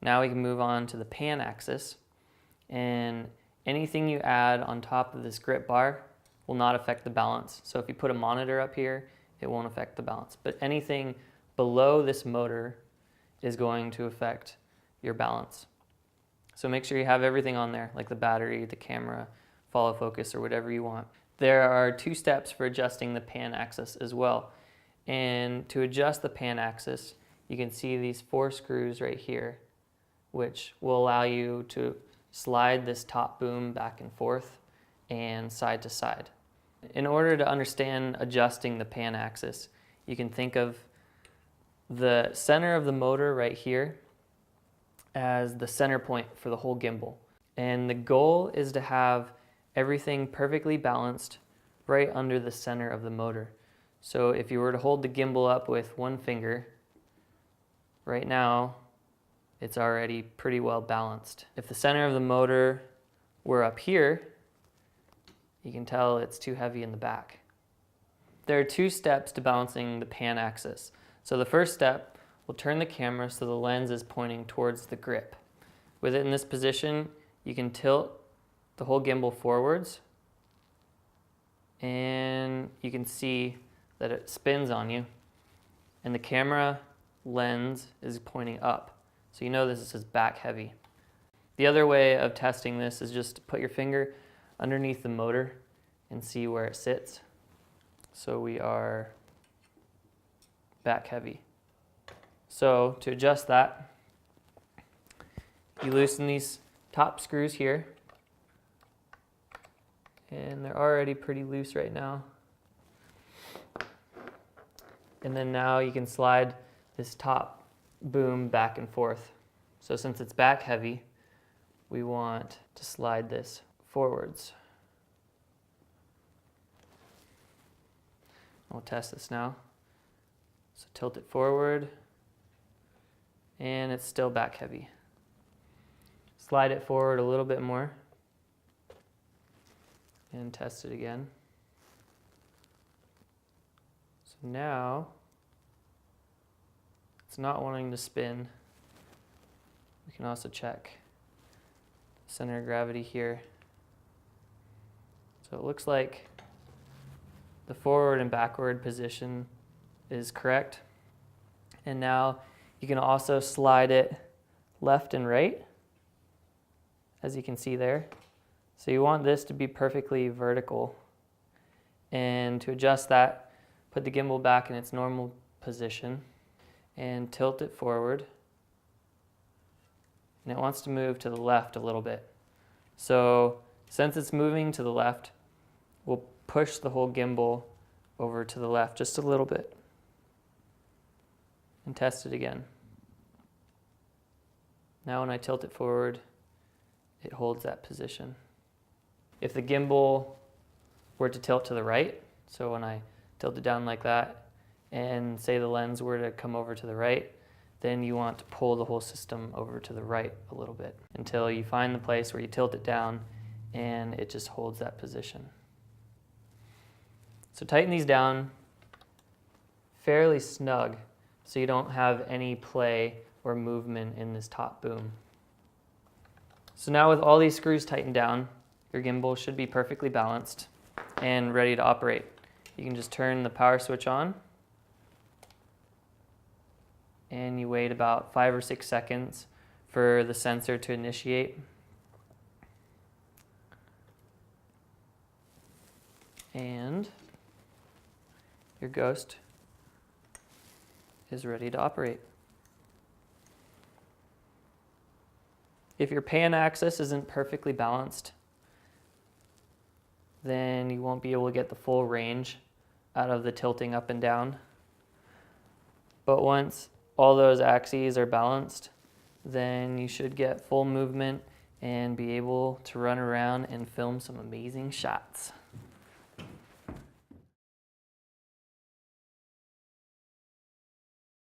Now we can move on to the pan axis, and anything you add on top of this grip bar will not affect the balance. So if you put a monitor up here, it won't affect the balance. But anything below this motor is going to affect your balance. So make sure you have everything on there, like the battery, the camera, follow focus, or whatever you want. There are 2 steps for adjusting the pan axis as well. And to adjust the pan axis, you can see these 4 screws right here, which will allow you to slide this top boom back and forth and side to side. In order to understand adjusting the pan axis, you can think of the center of the motor right here as the center point for the whole gimbal. And the goal is to have everything perfectly balanced right under the center of the motor. So if you were to hold the gimbal up with one finger, right now it's already pretty well balanced. If the center of the motor were up here, you can tell it's too heavy in the back. There are 2 steps to balancing the pan axis. So the first step will turn the camera so the lens is pointing towards the grip. With it in this position, you can tilt the whole gimbal forwards, and you can see that it spins on you, and the camera lens is pointing up. So you know this is back heavy. The other way of testing this is just to put your finger underneath the motor and see where it sits. So we are back heavy. So to adjust that, you loosen these top screws here, and they're already pretty loose right now. And then now you can slide this top boom back and forth. So since it's back heavy, we want to slide this forwards. We'll test this now. So tilt it forward, and it's still back heavy. Slide it forward a little bit more, and test it again. So now it's not wanting to spin. We can also check the center of gravity here. So it looks like the forward and backward position is correct. And now you can also slide it left and right, as you can see there. So you want this to be perfectly vertical. And to adjust that, put the gimbal back in its normal position and tilt it forward. And it wants to move to the left a little bit. So since it's moving to the left, we'll push the whole gimbal over to the left just a little bit and test it again. Now when I tilt it forward, it holds that position. If the gimbal were to tilt to the right, so when I tilt it down like that, and say the lens were to come over to the right, then you want to pull the whole system over to the right a little bit until you find the place where you tilt it down and it just holds that position. So tighten these down fairly snug so you don't have any play or movement in this top boom. So now with all these screws tightened down, your gimbal should be perfectly balanced and ready to operate. You can just turn the power switch on, and you wait about 5 or 6 seconds for the sensor to initiate. And your Ghost is ready to operate. If your pan axis isn't perfectly balanced, then you won't be able to get the full range out of the tilting up and down. But once all those axes are balanced, then you should get full movement and be able to run around and film some amazing shots.